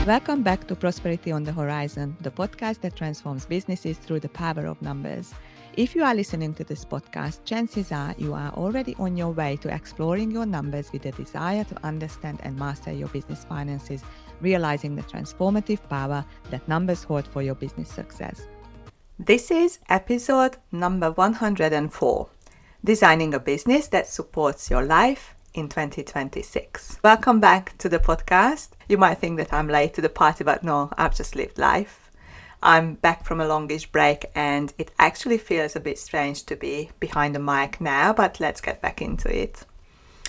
Welcome back to Prosperity on the Horizon, the podcast that transforms businesses through the power of numbers. If you are listening to this podcast, chances are you are already on your way to exploring your numbers with a desire to understand and master your business finances, realizing the transformative power that numbers hold for your business success. This is episode number 104, Designing a Business that Supports Your Life in 2026. Welcome back to the podcast. You might think that I'm late to the party, but no, I've just lived life. I'm back from a longish break and it actually feels a bit strange to be behind the mic now, but let's get back into it.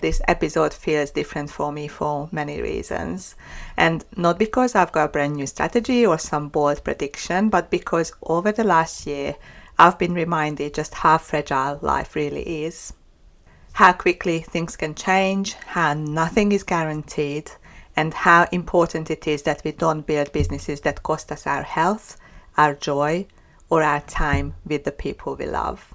This episode feels different for me for many reasons. And not because I've got a brand new strategy or some bold prediction, but because over the last year, I've been reminded just how fragile life really is. How quickly things can change, how nothing is guaranteed, and how important it is that we don't build businesses that cost us our health, our joy, or our time with the people we love.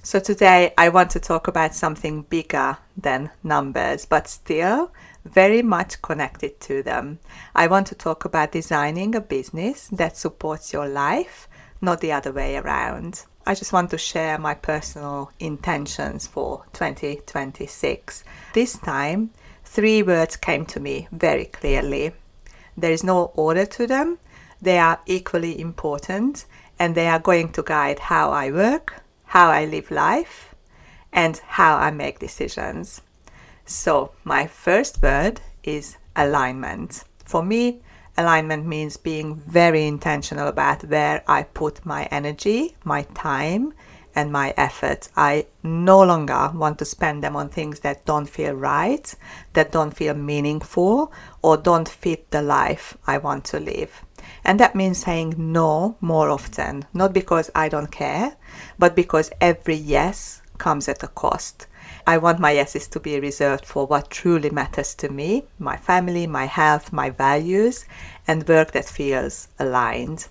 So today I want to talk about something bigger than numbers, but still very much connected to them. I want to talk about designing a business that supports your life, not the other way around. I just want to share my personal intentions for 2026. This time, 3 words came to me very clearly. There is no order to them. They are equally important and they are going to guide how I work, how I live life, and how I make decisions. So my first word is alignment. For me, alignment means being very intentional about where I put my energy, my time, and my effort. I no longer want to spend them on things that don't feel right, that don't feel meaningful, or don't fit the life I want to live. And that means saying no more often, not because I don't care, but because every yes comes at a cost. I want my yeses to be reserved for what truly matters to me, my family, my health, my values, and work that feels aligned.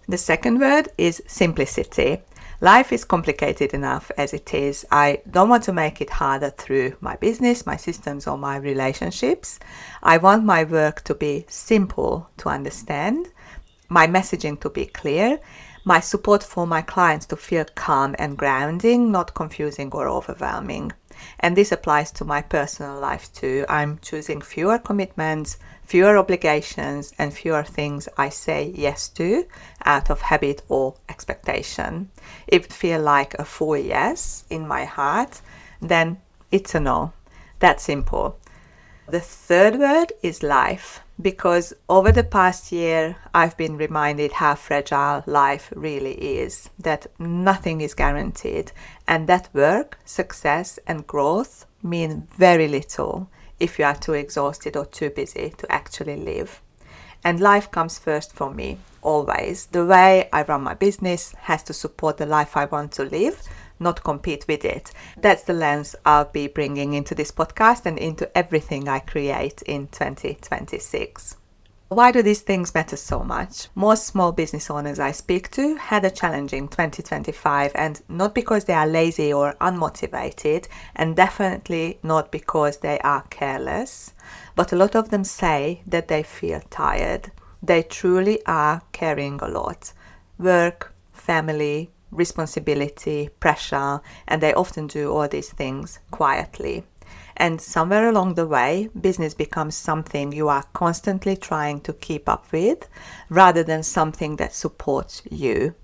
The second word is simplicity. Life is complicated enough as it is. I don't want to make it harder through my business, my systems, or my relationships. I want my work to be simple to understand, my messaging to be clear, my support for my clients to feel calm and grounding, not confusing or overwhelming. And this applies to my personal life too. I'm choosing fewer commitments, fewer obligations, and fewer things I say yes to out of habit or expectation. If it feels like a full yes in my heart, then it's a no. That's simple. The third word is life, because over the past year, I've been reminded how fragile life really is, that nothing is guaranteed, and that work, success, and growth mean very little if you are too exhausted or too busy to actually live. And life comes first for me, always. The way I run my business has to support the life I want to live, not compete with it. That's the lens I'll be bringing into this podcast and into everything I create in 2026. Why do these things matter so much? Most small business owners I speak to had a challenging 2025, and not because they are lazy or unmotivated, and definitely not because they are careless, but a lot of them say that they feel tired. They truly are carrying a lot. Work, family, responsibility, pressure, and they often do all these things quietly. And somewhere along the way, business becomes something you are constantly trying to keep up with, rather than something that supports you.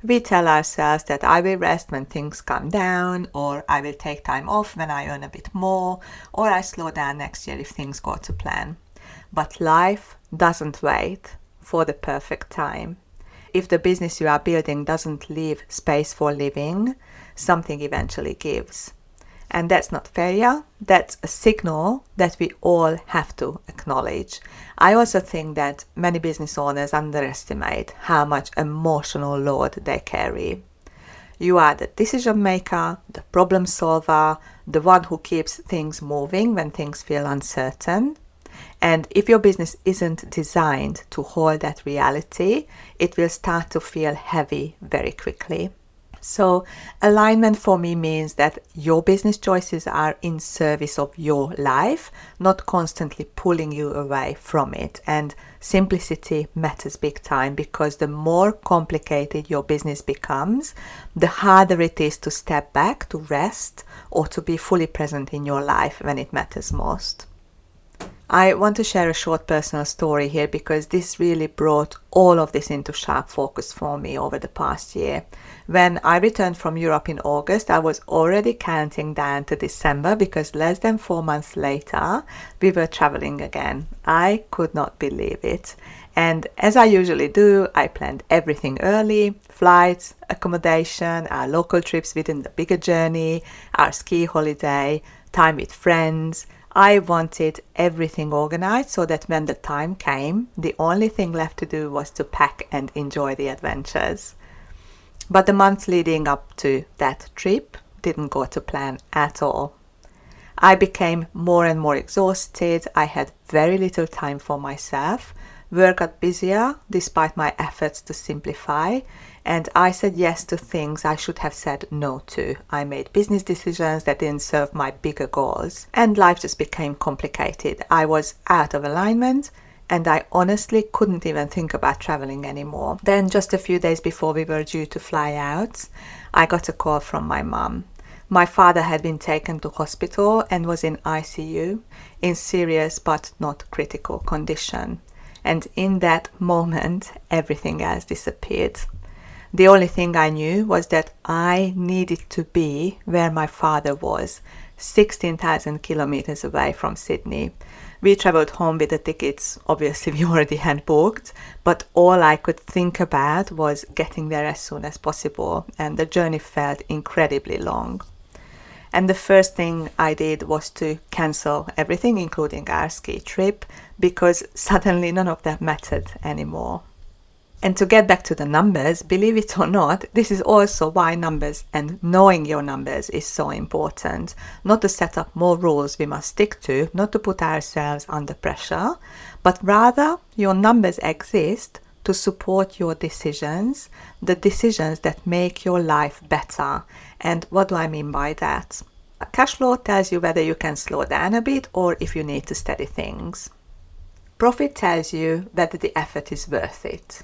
We tell ourselves that I will rest when things calm down, or I will take time off when I earn a bit more, or I slow down next year if things go to plan. But life doesn't wait for the perfect time. If the business you are building doesn't leave space for living, something eventually gives. And that's not failure, that's a signal that we all have to acknowledge. I also think that many business owners underestimate how much emotional load they carry. You are the decision maker, the problem solver, the one who keeps things moving when things feel uncertain. And if your business isn't designed to hold that reality, it will start to feel heavy very quickly. So alignment for me means that your business choices are in service of your life, not constantly pulling you away from it. And simplicity matters big time, because the more complicated your business becomes, the harder it is to step back, to rest, or to be fully present in your life when it matters most. I want to share a short personal story here, because this really brought all of this into sharp focus for me over the past year. When I returned from Europe in August, I was already counting down to December, because less than 4 months later, we were traveling again. I could not believe it. And as I usually do, I planned everything early: flights, accommodation, our local trips within the bigger journey, our ski holiday, time with friends. I wanted everything organized so that when the time came, the only thing left to do was to pack and enjoy the adventures. But the months leading up to that trip didn't go to plan at all. I became more and more exhausted. I had very little time for myself. Work got busier despite my efforts to simplify, and I said yes to things I should have said no to. I made business decisions that didn't serve my bigger goals, and life just became complicated. I was out of alignment, and I honestly couldn't even think about traveling anymore. Then, just a few days before we were due to fly out, I got a call from my mum. My father had been taken to hospital and was in ICU, in serious but not critical condition. And in that moment, everything else disappeared. The only thing I knew was that I needed to be where my father was, 16,000 kilometers away from Sydney. We traveled home with the tickets, obviously we already had booked, but all I could think about was getting there as soon as possible, and the journey felt incredibly long. And the first thing I did was to cancel everything, including our ski trip, because suddenly none of that mattered anymore. And to get back to the numbers, believe it or not, this is also why numbers and knowing your numbers is so important. Not to set up more rules we must stick to, not to put ourselves under pressure, but rather your numbers exist to support your decisions, the decisions that make your life better. And what do I mean by that? A cash flow tells you whether you can slow down a bit or if you need to steady things. Profit tells you whether the effort is worth it.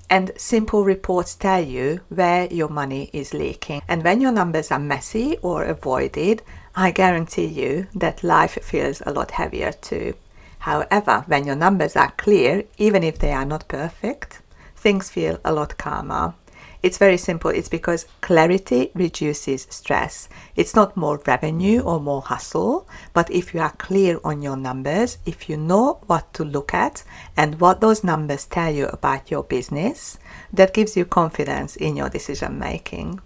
And simple reports tell you where your money is leaking. And when your numbers are messy or avoided, I guarantee you that life feels a lot heavier too. However, when your numbers are clear, even if they are not perfect, things feel a lot calmer. It's very simple. It's because clarity reduces stress. It's not more revenue or more hustle, but if you are clear on your numbers, if you know what to look at and what those numbers tell you about your business, that gives you confidence in your decision making.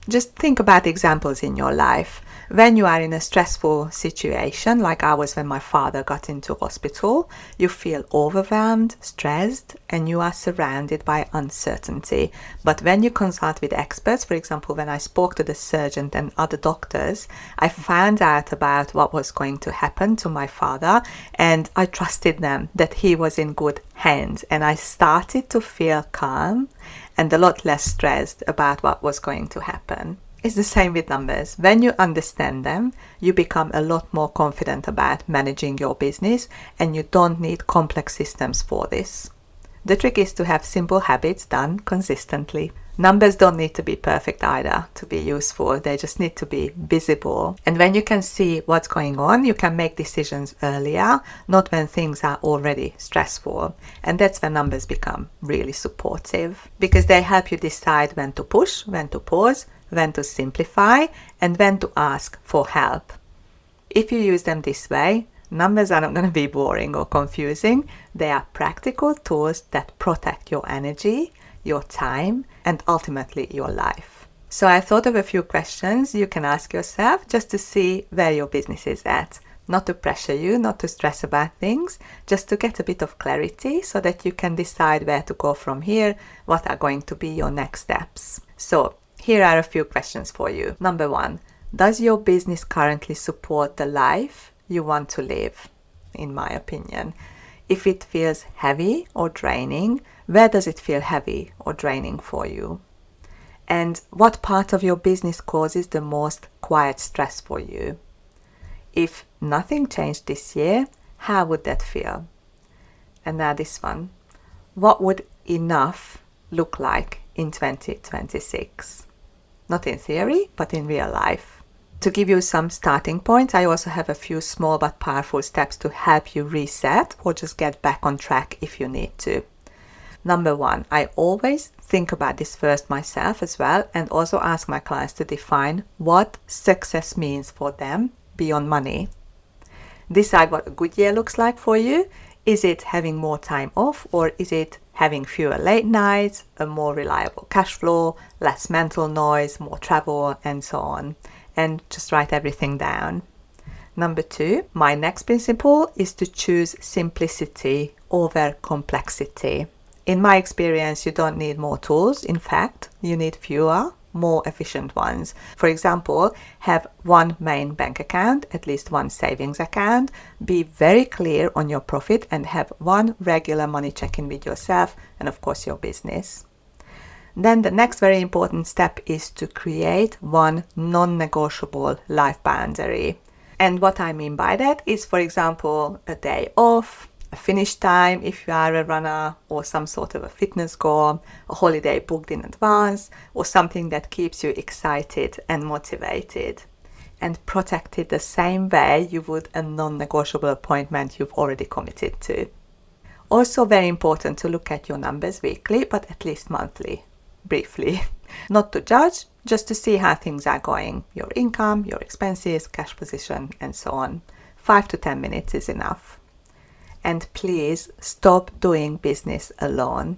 Just think about examples in your life. When you are in a stressful situation, like I was when my father got into hospital, you feel overwhelmed, stressed, and you are surrounded by uncertainty. But when you consult with experts, for example, when I spoke to the surgeon and other doctors, I found out about what was going to happen to my father, and I trusted them that he was in good hands, and I started to feel calm and a lot less stressed about what was going to happen. It's the same with numbers. When you understand them, you become a lot more confident about managing your business, and you don't need complex systems for this. The trick is to have simple habits done consistently. Numbers don't need to be perfect either to be useful. They just need to be visible. And when you can see what's going on, you can make decisions earlier, not when things are already stressful. And that's when numbers become really supportive, because they help you decide when to push, when to pause, when to simplify, and when to ask for help. If you use them this way, numbers are not going to be boring or confusing. They are practical tools that protect your energy, your time, and ultimately your life. So I thought of a few questions you can ask yourself just to see where your business is at. Not to pressure you, not to stress about things, just to get a bit of clarity so that you can decide where to go from here, what are going to be your next steps. So here are a few questions for you. Number 1, does your business currently support the life you want to live? In my opinion, if it feels heavy or draining, where does it feel heavy or draining for you? And what part of your business causes the most quiet stress for you? If nothing changed this year, how would that feel? And now this one. What would enough look like in 2026? Not in theory, but in real life. To give you some starting points, I also have a few small but powerful steps to help you reset or just get back on track if you need to. Number one, I always think about this first myself as well, and also ask my clients to define what success means for them beyond money. Decide what a good year looks like for you. Is it having more time off, or is it having fewer late nights, a more reliable cash flow, less mental noise, more travel, and so on? And just write everything down. Number two, my next principle is to choose simplicity over complexity. In my experience, you don't need more tools. In fact, you need fewer, more efficient ones. For example, have one main bank account, at least one savings account, be very clear on your profit, and have one regular money check-in with yourself and of course your business. Then the next very important step is to create one non-negotiable life boundary. And what I mean by that is, for example, a day off, a finish time if you are a runner, or some sort of a fitness goal, a holiday booked in advance, or something that keeps you excited and motivated, and protect it the same way you would a non-negotiable appointment you've already committed to. Also very important to look at your numbers weekly, but at least monthly, briefly. Not to judge, just to see how things are going, your income, your expenses, cash position, and so on. 5 to 10 minutes is enough. And please stop doing business alone.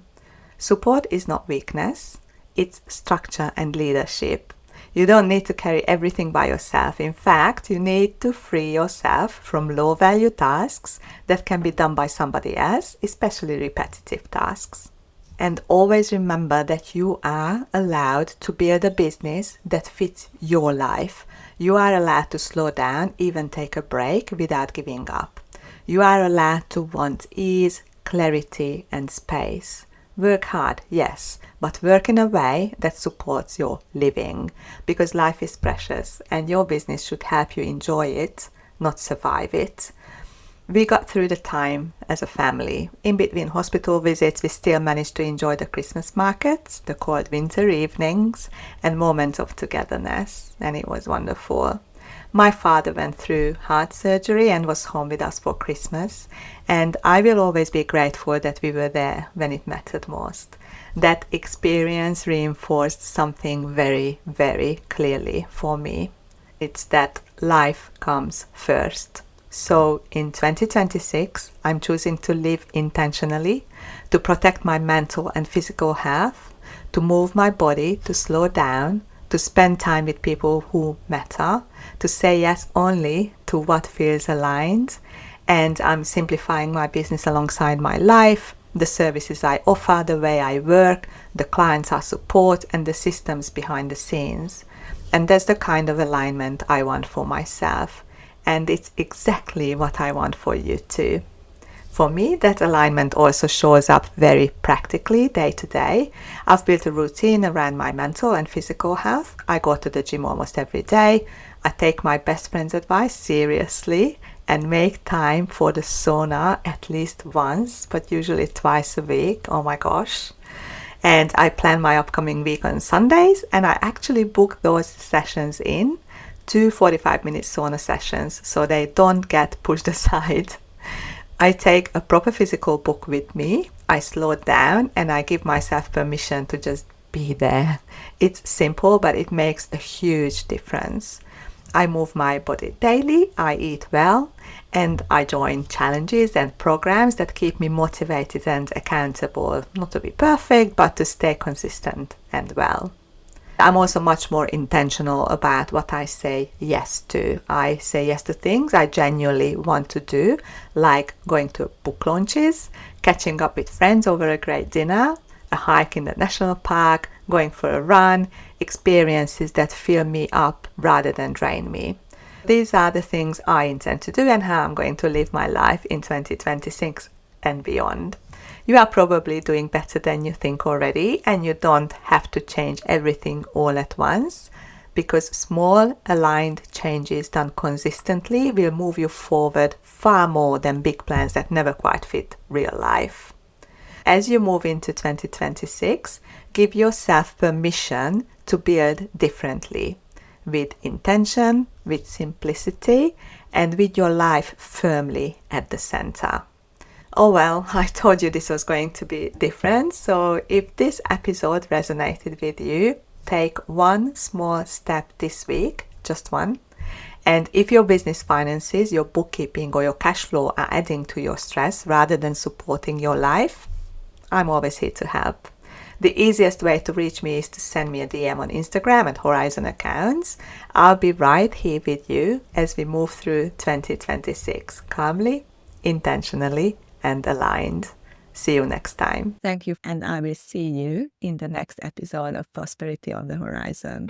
Support is not weakness, it's structure and leadership. You don't need to carry everything by yourself. In fact, you need to free yourself from low-value tasks that can be done by somebody else, especially repetitive tasks. And always remember that you are allowed to build a business that fits your life. You are allowed to slow down, even take a break without giving up. You are allowed to want ease, clarity, and space. Work hard, yes, but work in a way that supports your living, because life is precious and your business should help you enjoy it, not survive it. We got through the time as a family. In between hospital visits, we still managed to enjoy the Christmas markets, the cold winter evenings, and moments of togetherness, and it was wonderful. My father went through heart surgery and was home with us for Christmas, and I will always be grateful that we were there when it mattered most. That experience reinforced something very, very clearly for me. It's that life comes first. So in 2026, I'm choosing to live intentionally, to protect my mental and physical health, to move my body, to slow down, to spend time with people who matter, to say yes only to what feels aligned. And I'm simplifying my business alongside my life, the services I offer, the way I work, the clients I support, and the systems behind the scenes. And that's the kind of alignment I want for myself. And it's exactly what I want for you too. For me, that alignment also shows up very practically day to day. I've built a routine around my mental and physical health. I go to the gym almost every day. I take my best friend's advice seriously and make time for the sauna at least once, but usually twice a week. Oh my gosh. And I plan my upcoming week on Sundays, and I actually book those sessions in, 2 45-minute sauna sessions, so they don't get pushed aside. I take a proper physical book with me, I slow down, and I give myself permission to just be there. It's simple, but it makes a huge difference. I move my body daily, I eat well, and I join challenges and programs that keep me motivated and accountable. Not to be perfect, but to stay consistent and well. I'm also much more intentional about what I say yes to. I say yes to things I genuinely want to do, like going to book launches, catching up with friends over a great dinner, a hike in the national park, going for a run, experiences that fill me up rather than drain me. These are the things I intend to do and how I'm going to live my life in 2026 and beyond. You are probably doing better than you think already, and you don't have to change everything all at once, because small aligned changes done consistently will move you forward far more than big plans that never quite fit real life. As you move into 2026, give yourself permission to build differently, with intention, with simplicity, and with your life firmly at the center. Oh well, I told you this was going to be different, so if this episode resonated with you, take one small step this week, just one. And if your business finances, your bookkeeping, or your cash flow are adding to your stress rather than supporting your life, I'm always here to help. The easiest way to reach me is to send me a DM on Instagram at Horizon Accounts. I'll be right here with you as we move through 2026 calmly, intentionally, and aligned. See you next time. Thank you, and I will see you in the next episode of Prosperity on the Horizon.